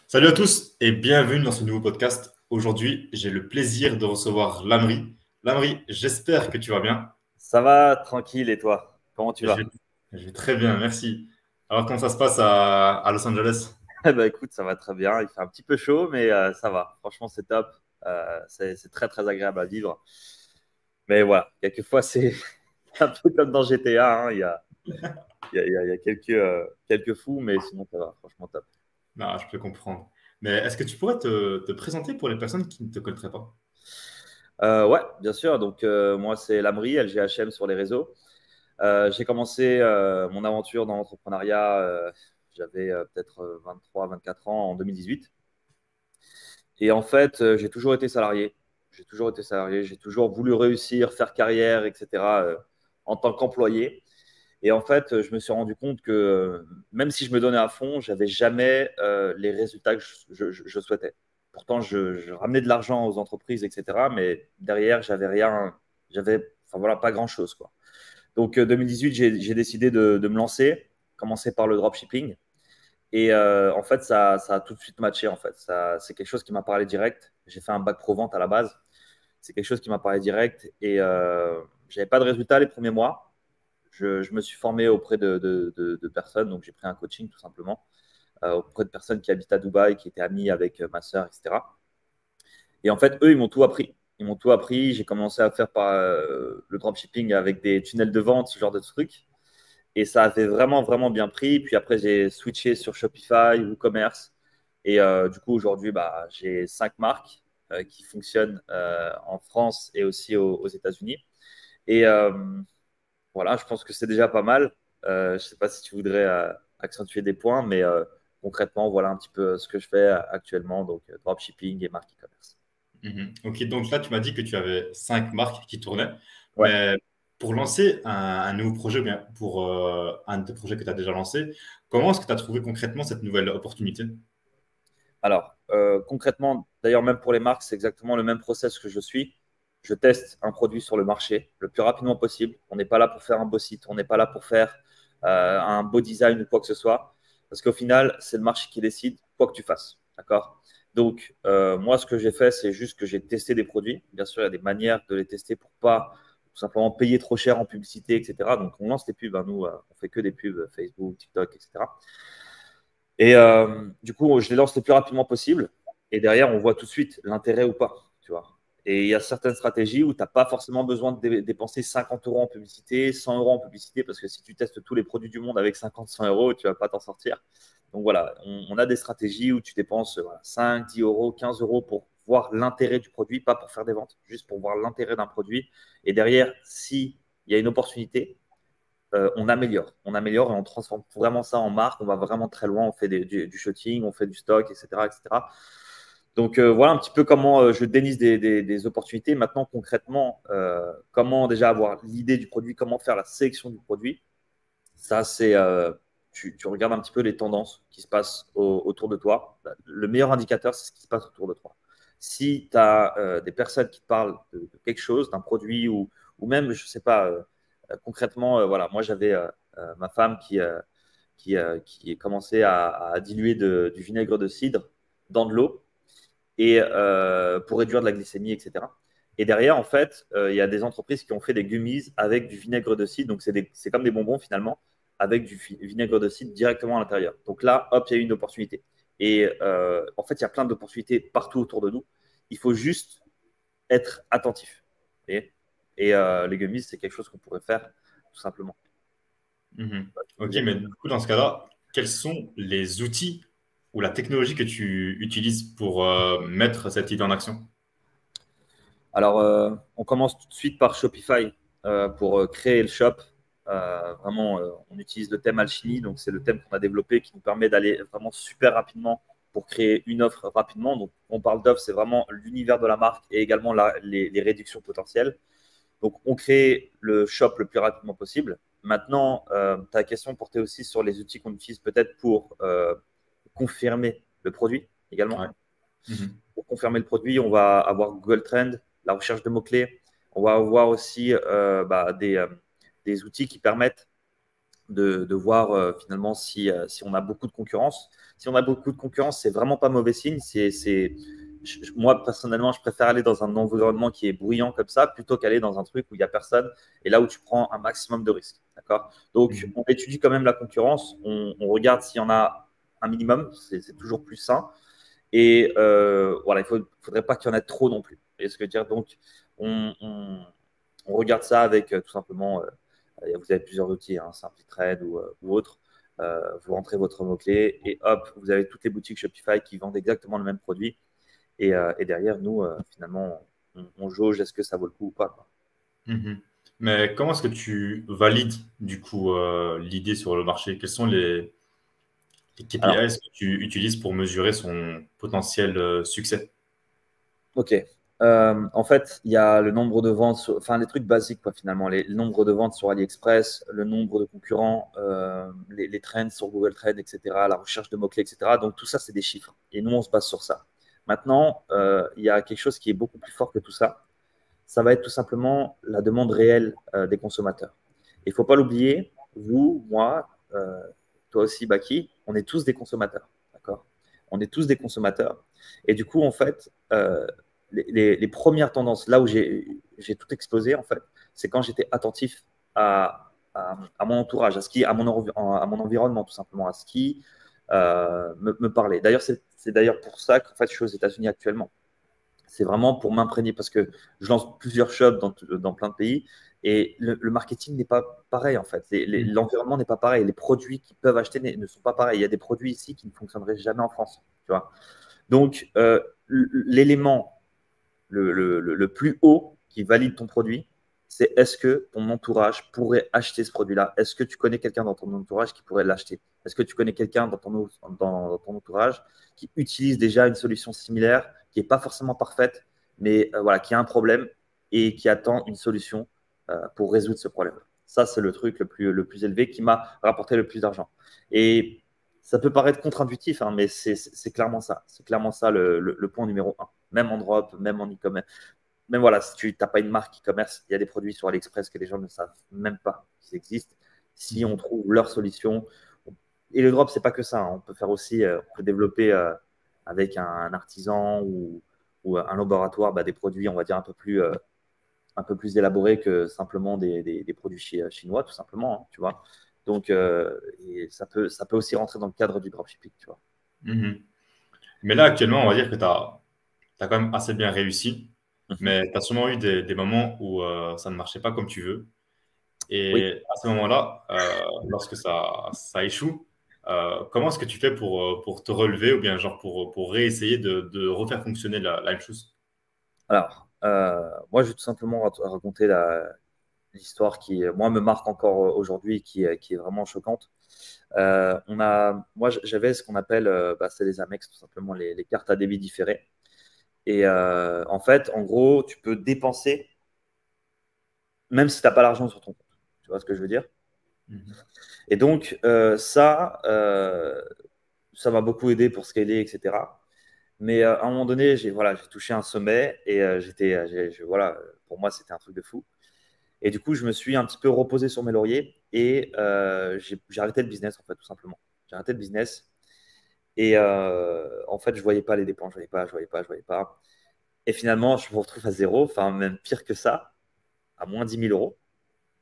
Salut à tous et bienvenue dans ce nouveau podcast. Aujourd'hui, j'ai le plaisir de recevoir Lamri. Lamri, j'espère que tu vas bien. Ça va, tranquille, et toi? Comment tu Je vais, vas? je vais très bien, merci. Alors, comment ça se passe à Los Angeles? Eh ben, écoute, ça va très bien. Il fait un petit peu chaud, mais ça va. Franchement, c'est top. C'est très, très agréable à vivre. Mais voilà, quelquefois, c'est un peu comme dans GTA, hein. Il y a quelques fous, mais sinon, ça va. Franchement, top. Non, je peux comprendre. Mais est-ce que tu pourrais te présenter pour les personnes qui ne te connaîtraient pas? Ouais, bien sûr. Donc, moi, c'est Lamri, LGHM sur les réseaux. J'ai commencé mon aventure dans l'entrepreneuriat. J'avais peut-être 23, 24 ans en 2018. Et en fait, j'ai toujours été salarié. J'ai toujours été salarié. J'ai toujours voulu réussir, faire carrière, etc. En tant qu'employé. Et en fait, je me suis rendu compte que même si je me donnais à fond, j'avais jamais les résultats que je souhaitais. Pourtant, je ramenais de l'argent aux entreprises, etc. Mais derrière, j'avais rien, enfin voilà, pas grand-chose, quoi. Donc, 2018, j'ai décidé de me lancer, commencer par le dropshipping. Et en fait, ça a tout de suite matché. En fait, c'est quelque chose qui m'a parlé direct. J'ai fait un bac pro vente à la base. C'est quelque chose qui m'a parlé direct. Et j'avais pas de résultats les premiers mois. Je me suis formé auprès de personnes. Donc, j'ai pris un coaching tout simplement auprès de personnes qui habitent à Dubaï, qui étaient amies avec ma sœur, etc. Et en fait, eux, ils m'ont tout appris. Ils m'ont tout appris. J'ai commencé à faire le dropshipping avec des tunnels de vente, ce genre de trucs. Et ça avait vraiment, vraiment bien pris. Puis après, j'ai switché sur Shopify, WooCommerce. Et du coup, aujourd'hui, bah, j'ai 5 marques qui fonctionnent en France et aussi aux États-Unis. Et voilà, je pense que c'est déjà pas mal. Je ne sais pas si tu voudrais accentuer des points, mais concrètement, voilà un petit peu ce que je fais actuellement, donc dropshipping et marque e-commerce. Mhm. Ok, donc là, tu m'as dit que tu avais 5 marques qui tournaient. Ouais. Mais pour lancer un nouveau projet, ou bien pour un de tes projets que tu as déjà lancé, comment est-ce que tu as trouvé concrètement cette nouvelle opportunité? Alors, concrètement, d'ailleurs, même pour les marques, c'est exactement le même process que je suis. Je teste un produit sur le marché le plus rapidement possible. On n'est pas là pour faire un beau site, on n'est pas là pour faire un beau design ou quoi que ce soit. Parce qu'au final, c'est le marché qui décide quoi que tu fasses. D'accord? Donc, moi, ce que j'ai fait, c'est juste que j'ai testé des produits. Bien sûr, il y a des manières de les tester pour pas tout simplement payer trop cher en publicité, etc. Donc, on lance des pubs. Hein, nous, on fait que des pubs Facebook, TikTok, etc. Et du coup, je les lance le plus rapidement possible. Et derrière, on voit tout de suite l'intérêt ou pas. Tu vois. Et il y a certaines stratégies où tu n'as pas forcément besoin de dépenser 50 euros en publicité, 100 euros en publicité, parce que si tu testes tous les produits du monde avec 50, 100 euros, tu ne vas pas t'en sortir. Donc voilà, on a des stratégies où tu dépenses voilà, 5, 10 euros, 15 euros pour voir l'intérêt du produit, pas pour faire des ventes, juste pour voir l'intérêt d'un produit. Et derrière, s'il y a une opportunité, on améliore et on transforme vraiment ça en marque. On va vraiment très loin. On fait du shooting, on fait du stock, etc., etc. Donc voilà un petit peu comment je dénise des opportunités. Maintenant, concrètement, comment déjà avoir l'idée du produit, comment faire la sélection du produit. Ça, c'est tu regardes un petit peu les tendances qui se passent autour de toi. Le meilleur indicateur, c'est ce qui se passe autour de toi. Si tu as des personnes qui te parlent de quelque chose, d'un produit ou même, je ne sais pas, concrètement, voilà, moi j'avais ma femme qui commençait à diluer du vinaigre de cidre dans de l'eau et pour réduire de la glycémie, etc. Et derrière, en fait, il y a des entreprises qui ont fait des gummies avec du vinaigre de cidre. Donc, c'est comme des bonbons finalement, avec du vinaigre de cidre directement à l'intérieur. Donc là, hop, il y a eu une opportunité. Et en fait, il y a plein d'opportunités partout autour de nous. Il faut juste être attentif. Et, les gummies, c'est quelque chose qu'on pourrait faire tout simplement. Mhm. Ok, mais du coup, dans ce cas-là, quels sont les outils ou la technologie que tu utilises pour mettre cette idée en action? Alors, on commence tout de suite par Shopify pour créer le shop. Vraiment, on utilise le thème Alchemy, donc c'est le thème qu'on a développé qui nous permet d'aller vraiment super rapidement pour créer une offre rapidement. Donc, on parle d'offre, c'est vraiment l'univers de la marque et également les réductions potentielles. Donc, on crée le shop le plus rapidement possible. Maintenant, ta question portait aussi sur les outils qu'on utilise peut-être pour confirmer le produit également. Ouais. Mhm. Pour confirmer le produit, on va avoir Google Trend, la recherche de mots-clés. On va avoir aussi des outils qui permettent de voir finalement si on a beaucoup de concurrence. Si on a beaucoup de concurrence, c'est vraiment pas mauvais signe. Moi, personnellement, je préfère aller dans un environnement qui est bruyant comme ça plutôt qu'aller dans un truc où il n'y a personne et là où tu prends un maximum de risques. D'accord. Donc, on étudie quand même la concurrence. On regarde s'il y en a un minimum. C'est toujours plus sain. Et voilà, il ne faudrait pas qu'il y en ait trop non plus. Et ce que dire, donc, on regarde ça avec tout simplement, vous avez plusieurs outils, hein, Simplitrade ou autre. Vous rentrez votre mot-clé et hop, vous avez toutes les boutiques Shopify qui vendent exactement le même produit. Et derrière, nous, finalement, on jauge est-ce que ça vaut le coup ou pas, quoi. Mais comment est-ce que tu valides du coup l'idée sur le marché? Quels sont les Alors, KPIs que tu utilises pour mesurer son potentiel succès? ok. En fait, il y a le nombre de ventes, enfin les trucs basiques, quoi, finalement. Le nombre de ventes sur AliExpress, le nombre de concurrents, les trends sur Google Trends, etc., la recherche de mots-clés, etc. Donc tout ça, c'est des chiffres. Et nous, on se base sur ça. Maintenant, il y a quelque chose qui est beaucoup plus fort que tout ça. Ça va être tout simplement la demande réelle des consommateurs. Il ne faut pas l'oublier, vous, moi, toi aussi, Baki, on est tous des consommateurs. D'accord. On est tous des consommateurs. Et du coup, en fait, les premières tendances, là où j'ai tout explosé, en fait, c'est quand j'étais attentif à mon entourage, à mon environnement, tout simplement, à ce qui me parlait. D'ailleurs, c'est d'ailleurs pour ça qu'en fait, je suis aux États-Unis actuellement. C'est vraiment pour m'imprégner parce que je lance plusieurs shops dans plein de pays et le marketing n'est pas pareil en fait. L'environnement n'est pas pareil. Les produits qu'ils peuvent acheter ne sont pas pareils. Il y a des produits ici qui ne fonctionneraient jamais en France. Tu vois. Donc, l'élément le plus haut qui valide ton produit, c'est est-ce que ton entourage pourrait acheter ce produit-là? Est-ce que tu connais quelqu'un dans ton entourage qui pourrait l'acheter? Est-ce que tu connais quelqu'un dans ton entourage qui utilise déjà une solution similaire, qui n'est pas forcément parfaite, mais voilà, qui a un problème et qui attend une solution pour résoudre ce problème? Ça, c'est le truc le plus élevé qui m'a rapporté le plus d'argent. Et ça peut paraître contre-intuitif, hein, mais c'est clairement ça. C'est clairement ça le point numéro un. Même en drop, même en e-commerce. Même voilà, si tu n'as pas une marque e-commerce, il y a des produits sur AliExpress que les gens ne savent même pas qu'ils existent. Si on trouve leur solution, et le drop, c'est pas que ça, hein. On peut faire aussi, on peut développer avec un artisan ou un laboratoire des produits, on va dire, un peu plus élaborés que simplement des produits chinois, tout simplement, hein, tu vois. Donc, et ça peut aussi rentrer dans le cadre du dropshipping, tu vois. Mhm. Mais là, actuellement, on va dire que tu as quand même assez bien réussi, mais tu as sûrement eu des moments où ça ne marchait pas comme tu veux. Oui. Et à ce moment-là, lorsque ça échoue, comment est-ce que tu fais pour te relever ou bien genre pour réessayer de refaire fonctionner la même chose? Alors, moi, je vais tout simplement raconter l'histoire qui, moi, me marque encore aujourd'hui et qui est vraiment choquante. Moi, j'avais ce qu'on appelle, c'est les Amex, tout simplement, les cartes à débit différé. Et en fait, en gros, tu peux dépenser même si tu n'as pas l'argent sur ton compte. Tu vois ce que je veux dire? Mhm. Et donc, ça m'a beaucoup aidé pour scaler, etc. Mais à un moment donné, j'ai touché un sommet et voilà, pour moi, c'était un truc de fou. Et du coup, je me suis un petit peu reposé sur mes lauriers et j'ai arrêté le business, en fait, tout simplement. J'ai arrêté le business et en fait, je voyais pas les dépenses, je voyais pas. Et finalement, je me retrouve à zéro, enfin, même pire que ça, à moins 10 000 euros.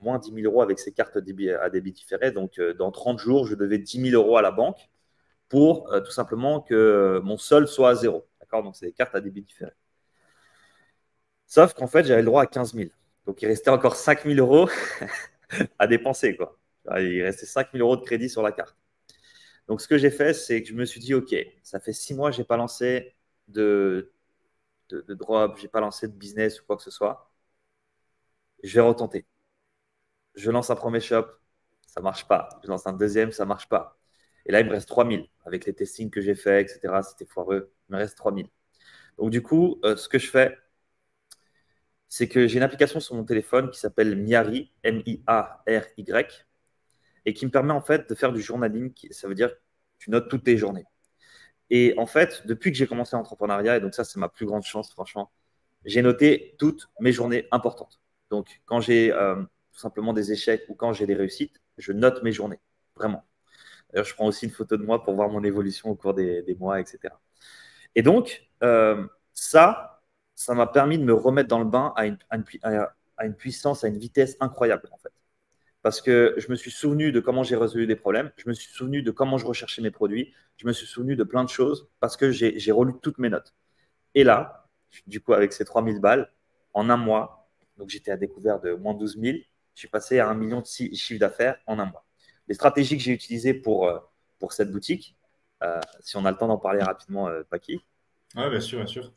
Moins 10 000 euros avec ces cartes à débit différé. Donc, dans 30 jours, je devais 10 000 euros à la banque pour tout simplement que mon solde soit à zéro. D'accord. Donc, c'est des cartes à débit différé. Sauf qu'en fait, j'avais le droit à 15 000. Donc, il restait encore 5 000 euros à dépenser, quoi. Il restait 5 000 euros de crédit sur la carte. Donc, ce que j'ai fait, c'est que je me suis dit, OK, ça fait 6 mois que je n'ai pas lancé de drop, je n'ai pas lancé de business ou quoi que ce soit. Je vais retenter. Je lance un premier shop, ça ne marche pas. Je lance un deuxième, ça ne marche pas. Et là, il me reste 3 000. Avec les testings que j'ai fait, etc., c'était foireux. Il me reste 3 000. Donc, du coup, ce que je fais, c'est que j'ai une application sur mon téléphone qui s'appelle Miary, M-I-A-R-Y, et qui me permet en fait de faire du journaling. Ça veut dire que tu notes toutes tes journées. Et en fait, depuis que j'ai commencé l'entrepreneuriat, et donc ça, c'est ma plus grande chance, franchement, j'ai noté toutes mes journées importantes. Donc, quand j'ai tout simplement des échecs ou quand j'ai des réussites, je note mes journées, vraiment. D'ailleurs, je prends aussi une photo de moi pour voir mon évolution au cours des mois, etc. Et donc, ça m'a permis de me remettre dans le bain à une puissance, à une vitesse incroyable, en fait. Parce que je me suis souvenu de comment j'ai résolu des problèmes, je me suis souvenu de comment je recherchais mes produits, je me suis souvenu de plein de choses parce que j'ai relu toutes mes notes. Et là, du coup, avec ces 3000 balles, en un mois, donc j'étais à découvert de moins 12 000, je suis passé à 1 million de chiffre d'affaires en un mois. Les stratégies que j'ai utilisées pour cette boutique, si on a le temps d'en parler rapidement, Paki. Ouais, bien sûr, bien sûr.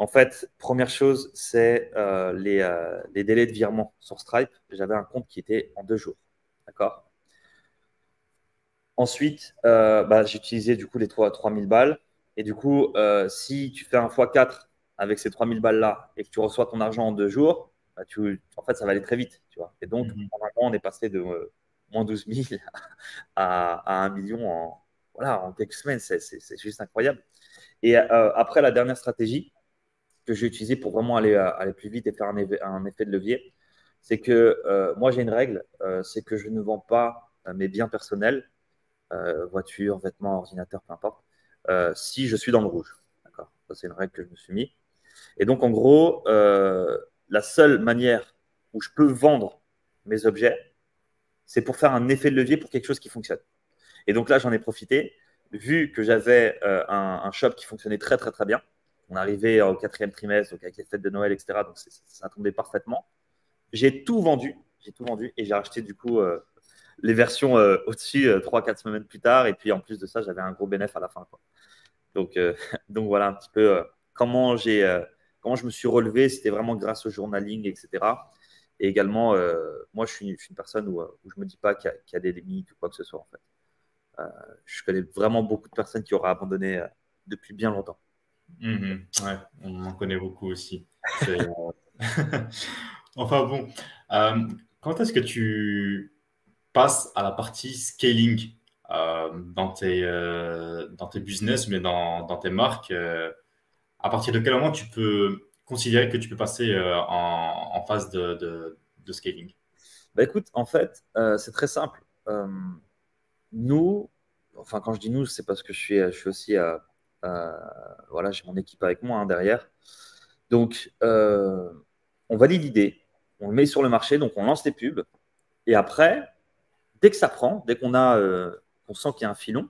En fait, première chose, c'est les délais de virement sur Stripe. J'avais un compte qui était en 2 jours. D'accord. Ensuite, j'ai utilisé du coup les 3000 balles. Et du coup, si tu fais un x4 avec ces 3000 balles-là et que tu reçois ton argent en 2 jours, en fait, ça va aller très vite. Tu vois. Et donc, Mhm. en un mois, on est passé de moins 12 000 à 1 million en quelques semaines. C'est juste incroyable. Et après, la dernière stratégie que j'ai utilisée pour vraiment aller plus vite et faire un effet de levier, c'est que moi, j'ai une règle, c'est que je ne vends pas mes biens personnels voiture, vêtements, ordinateur, peu importe, si je suis dans le rouge. D'accord. Ça, c'est une règle que je me suis mis. Et donc, en gros, la seule manière où je peux vendre mes objets, c'est pour faire un effet de levier pour quelque chose qui fonctionne. Et donc là, j'en ai profité, vu que j'avais un shop qui fonctionnait très, très, très bien. On arrivait au 4e trimestre, donc avec les fêtes de Noël, etc. Donc, ça tombait parfaitement. J'ai tout vendu et j'ai racheté du coup les versions au-dessus 3-4 semaines plus tard. Et puis en plus de ça, j'avais un gros bénéfice à la fin, quoi. Donc, donc voilà un petit peu comment je me suis relevé. C'était vraiment grâce au journaling, etc. Et également, moi, je suis une personne où je ne me dis pas qu'il y a des limites ou quoi que ce soit, en fait. Je connais vraiment beaucoup de personnes qui auraient abandonné depuis bien longtemps. Mhm. Ouais, on en connaît beaucoup aussi. C'est, enfin bon, euh, quand est-ce que tu passes à la partie scaling dans tes business, mais dans tes marques? À partir de quel moment tu peux considérer que tu peux passer en phase de scaling? Bah, écoute, en fait, c'est très simple. Nous, enfin, quand je dis nous, c'est parce que je suis aussi, euh, voilà, j'ai mon équipe avec moi hein, derrière. Donc, on valide l'idée, on le met sur le marché, donc on lance les pubs. Et après, dès que ça prend, dès qu'on sent qu'il y a un filon,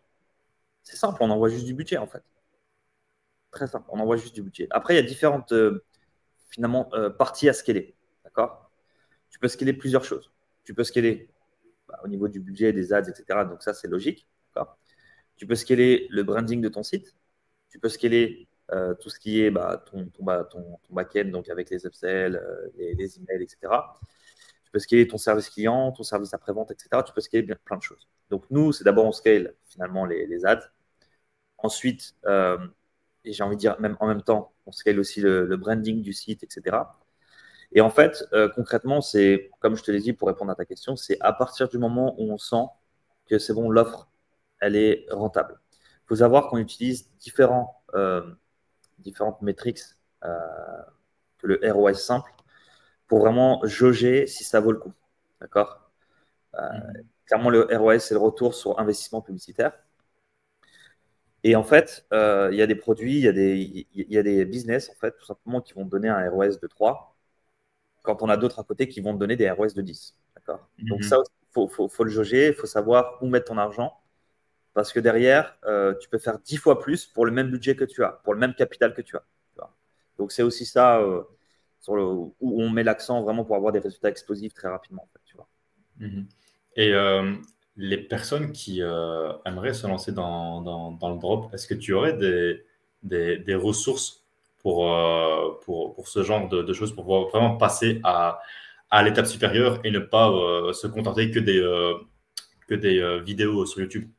c'est simple, on envoie juste du budget en fait. Très simple, on envoie juste du budget. Après, il y a différentes finalement parties à scaler. D'accord. Tu peux scaler plusieurs choses. Tu peux scaler au niveau du budget, des ads, etc. Donc ça, c'est logique. D'accord. Tu peux scaler le branding de ton site. Tu peux scaler tout ce qui est ton back-end, donc avec les upsells, les emails, etc. Tu peux scaler ton service client, ton service après-vente, etc. Tu peux scaler plein de choses. Donc nous, c'est d'abord on scale finalement les ads. Ensuite, et j'ai envie de dire même en même temps, on scale aussi le branding du site, etc. Et en fait, concrètement, c'est comme je te l'ai dit pour répondre à ta question, c'est à partir du moment où on sent que c'est bon, l'offre, elle est rentable. Il faut savoir qu'on utilise différentes métriques euh, que le ROS simple pour vraiment jauger si ça vaut le coup. D'accord. Mhm. Clairement, le ROS, c'est le retour sur investissement publicitaire. Et en fait, il y a des produits, il y a des business, en fait, tout simplement, qui vont te donner un ROS de 3 quand on a d'autres à côté qui vont te donner des ROS de 10. D'accord. Donc ça, Mhm. faut le jauger, il faut savoir où mettre ton argent. Parce que derrière, tu peux faire 10 fois plus pour le même budget que tu as, pour le même capital que tu as. Tu vois. Donc c'est aussi ça où on met l'accent vraiment pour avoir des résultats explosifs très rapidement. En fait, tu vois. Mhm. Et les personnes qui aimeraient se lancer dans le drop, est-ce que tu aurais des ressources pour ce genre de choses, pour pouvoir vraiment passer à l'étape supérieure et ne pas se contenter que des vidéos sur YouTube?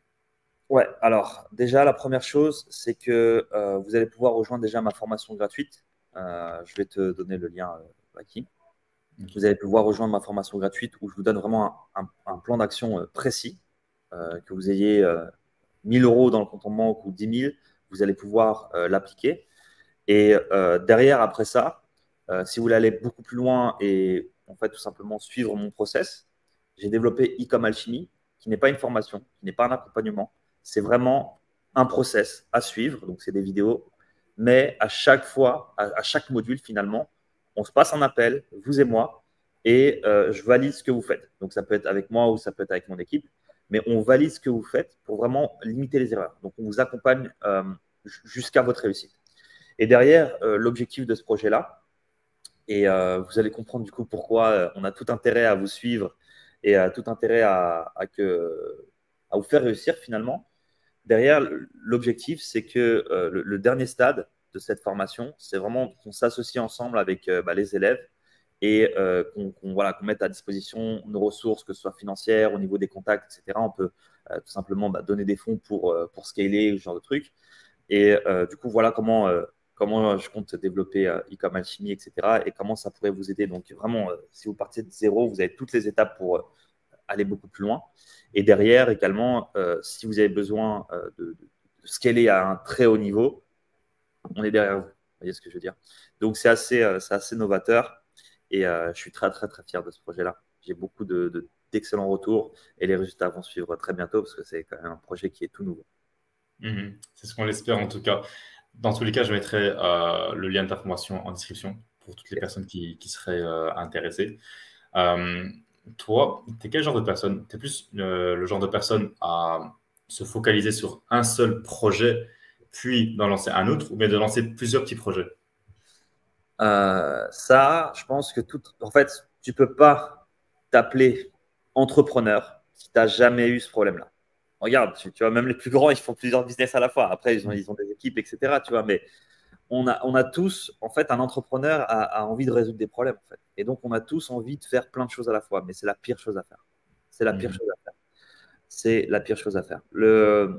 Ouais, alors déjà, la première chose, c'est que vous allez pouvoir rejoindre déjà ma formation gratuite. Je vais te donner le lien, Baki. Vous Ok. allez pouvoir rejoindre ma formation gratuite où je vous donne vraiment un plan d'action précis. Que vous ayez 1000 euros dans le compte en banque ou 10 000, vous allez pouvoir l'appliquer. Et derrière, après ça, si vous voulez aller beaucoup plus loin et en fait tout simplement suivre mon process, j'ai développé e-com Alchemy, qui n'est pas une formation, qui n'est pas un accompagnement. C'est vraiment un process à suivre. Donc, c'est des vidéos. Mais à chaque fois, à chaque module, finalement, on se passe un appel, vous et moi, et je valide ce que vous faites. Donc, ça peut être avec moi ou ça peut être avec mon équipe. Mais on valide ce que vous faites pour vraiment limiter les erreurs. Donc, on vous accompagne jusqu'à votre réussite. Et derrière, l'objectif de ce projet-là, et vous allez comprendre du coup pourquoi on a tout intérêt à vous suivre et tout intérêt à vous faire réussir finalement. Derrière, l'objectif, c'est que le dernier stade de cette formation, c'est vraiment qu'on s'associe ensemble avec les élèves et qu'on mette à disposition nos ressources, que ce soit financières, au niveau des contacts, etc. On peut tout simplement donner des fonds pour scaler, ce genre de trucs. Et du coup, voilà comment je compte développer e-com Alchemy, etc. et comment ça pourrait vous aider. Donc, vraiment, si vous partez de zéro, vous avez toutes les étapes pour aller beaucoup plus loin. Et derrière, également, si vous avez besoin de scaler à un très haut niveau, on est derrière vous. Vous voyez ce que je veux dire? Donc, c'est assez novateur. Et je suis très, très, très fier de ce projet-là. J'ai beaucoup d'excellents retours et les résultats vont suivre très bientôt parce que c'est quand même un projet qui est tout nouveau. C'est ce qu'on l'espère en tout cas. Dans tous les cas, je mettrai le lien d'information en description pour toutes les personnes qui seraient intéressées. Toi, tu es quel genre de personne? Tu es plus le genre de personne à se focaliser sur un seul projet, puis d'en lancer un autre, ou bien de lancer plusieurs petits projets? Ça, je pense que en fait, tu peux pas t'appeler entrepreneur si tu n'as jamais eu ce problème-là. Regarde, tu vois, même les plus grands, ils font plusieurs business à la fois. Après, ils ont des équipes, etc. Tu vois, mais on a tous, en fait, un entrepreneur a envie de résoudre des problèmes, en fait. Et donc, on a tous envie de faire plein de choses à la fois, mais c'est la pire chose à faire. C'est la pire chose à faire. C'est la pire chose à faire.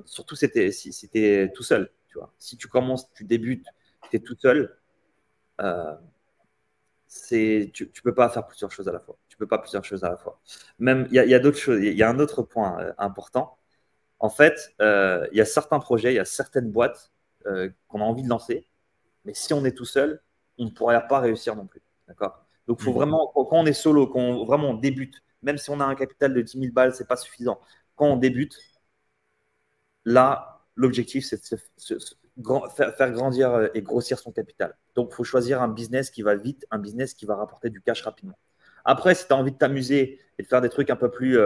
Surtout si tu es tout seul, tu vois. Si tu commences, tu débutes, tu es tout seul, euh, tu peux pas faire plusieurs choses à la fois. Tu peux pas plusieurs choses à la fois. Même, il y a d'autres choses. Il y a un autre point important. En fait, il y a certains projets, il y a certaines boîtes qu'on a envie de lancer, mais si on est tout seul, on ne pourrait pas réussir non plus. D'accord? Donc, il faut vraiment, quand on est solo, quand vraiment on débute, même si on a un capital de 10 000 balles, c'est pas suffisant. Quand on débute, là, l'objectif, c'est de faire grandir et grossir son capital. Donc, il faut choisir un business qui va vite, un business qui va rapporter du cash rapidement. Après, si tu as envie de t'amuser et de faire des trucs un peu plus,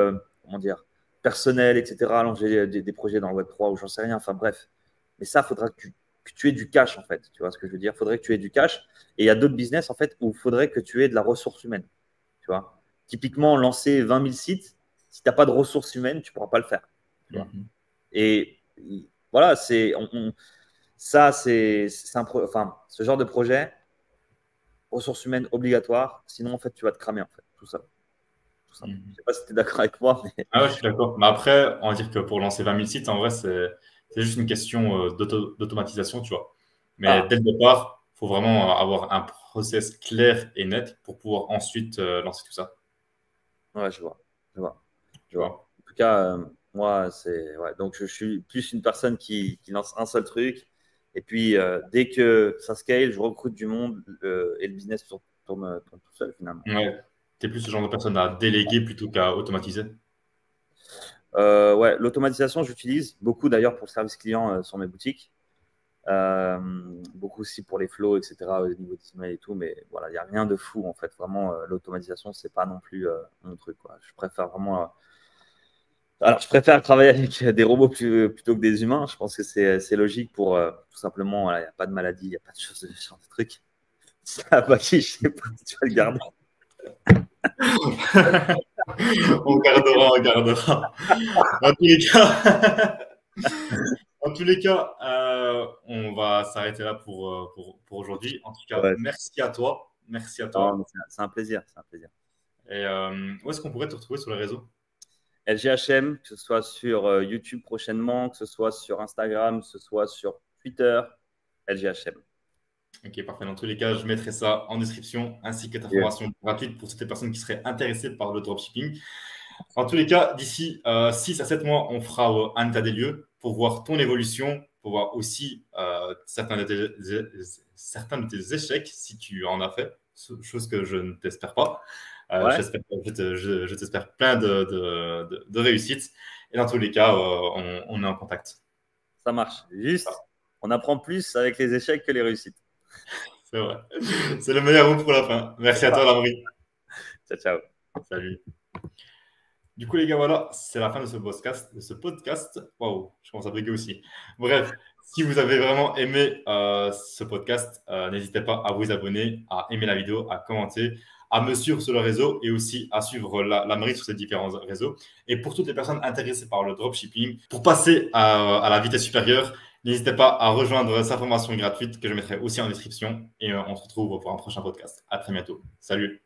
comment dire, personnels, etc., allonger des projets dans le Web3 ou j'en sais rien, enfin bref. Mais ça, il faudra que tu aies du cash, en fait. Tu vois ce que je veux dire? Il faudrait que tu aies du cash. Et il y a d'autres business, en fait, où il faudrait que tu aies de la ressource humaine. Tu vois? Typiquement, lancer 20 000 sites, si tu n'as pas de ressources humaines, tu ne pourras pas le faire. Tu vois? Et voilà, ça, enfin, ce genre de projet, ressources humaines obligatoires, sinon, en fait, tu vas te cramer, en fait, tout ça. Je ne sais pas si tu es d'accord avec moi, mais Ah ouais, je suis d'accord. Mais après, on va dire que pour lancer 20 000 sites, en vrai, c'est juste une question d'automatisation, tu vois. Mais ah, dès le départ, il faut vraiment avoir un process clair et net pour pouvoir ensuite lancer tout ça, ouais, je vois, je vois, je tu vois. vois. En tout cas, moi, donc je suis plus une personne qui lance un seul truc, et puis dès que ça scale, je recrute du monde et le business tourne tout seul finalement. Ouais. Tu es plus ce genre de personne à déléguer plutôt qu'à automatiser. Ouais, l'automatisation, j'utilise beaucoup d'ailleurs pour le service client sur mes boutiques. Euh, Beaucoup aussi pour les flows, etc., au niveau des emails et tout. Mais voilà, il n'y a rien de fou en fait. Vraiment, l'automatisation, c'est pas non plus mon truc, quoi. Je préfère vraiment. Alors, je préfère travailler avec des robots plutôt que des humains. Je pense que c'est logique pour tout simplement, voilà, il n'y a pas de maladie, il n'y a pas de choses de ce genre de trucs. Ça, bah, je sais pas si tu vas le garder. On gardera. Dans tous les cas, dans tous les cas on va s'arrêter là pour aujourd'hui. En tout cas, Ouais. merci à toi. Merci à Non, mais toi. c'est un plaisir, c'est un plaisir. Et où est-ce qu'on pourrait te retrouver sur les réseaux? LGHM, que ce soit sur YouTube prochainement, que ce soit sur Instagram, que ce soit sur Twitter, LGHM. Ok, parfait. Dans tous les cas, je mettrai ça en description ainsi que ta Yeah. formation gratuite pour toutes les personnes qui seraient intéressées par le dropshipping. En tous les cas, d'ici 6 à 7 mois, on fera un état des lieux pour voir ton évolution, pour voir aussi certains de tes échecs si tu en as fait. chose que je ne t'espère pas. Ouais, Je t'espère plein de réussites. Et dans tous les cas, on est en contact. ça marche. Juste, on apprend plus avec les échecs que les réussites. C'est vrai. C'est le meilleur mot pour la fin. Merci à toi, Lamri. Ciao, ciao. Salut. Du coup, les gars, voilà, c'est la fin de ce podcast. Waouh, je commence à briguer aussi. Bref, si vous avez vraiment aimé ce podcast, n'hésitez pas à vous abonner, à aimer la vidéo, à commenter, à me suivre sur le réseau et aussi à suivre la Marie sur ses différents réseaux. Et pour toutes les personnes intéressées par le dropshipping, pour passer à la vitesse supérieure, n'hésitez pas à rejoindre sa formation gratuite que je mettrai aussi en description. Et on se retrouve pour un prochain podcast. À très bientôt. Salut.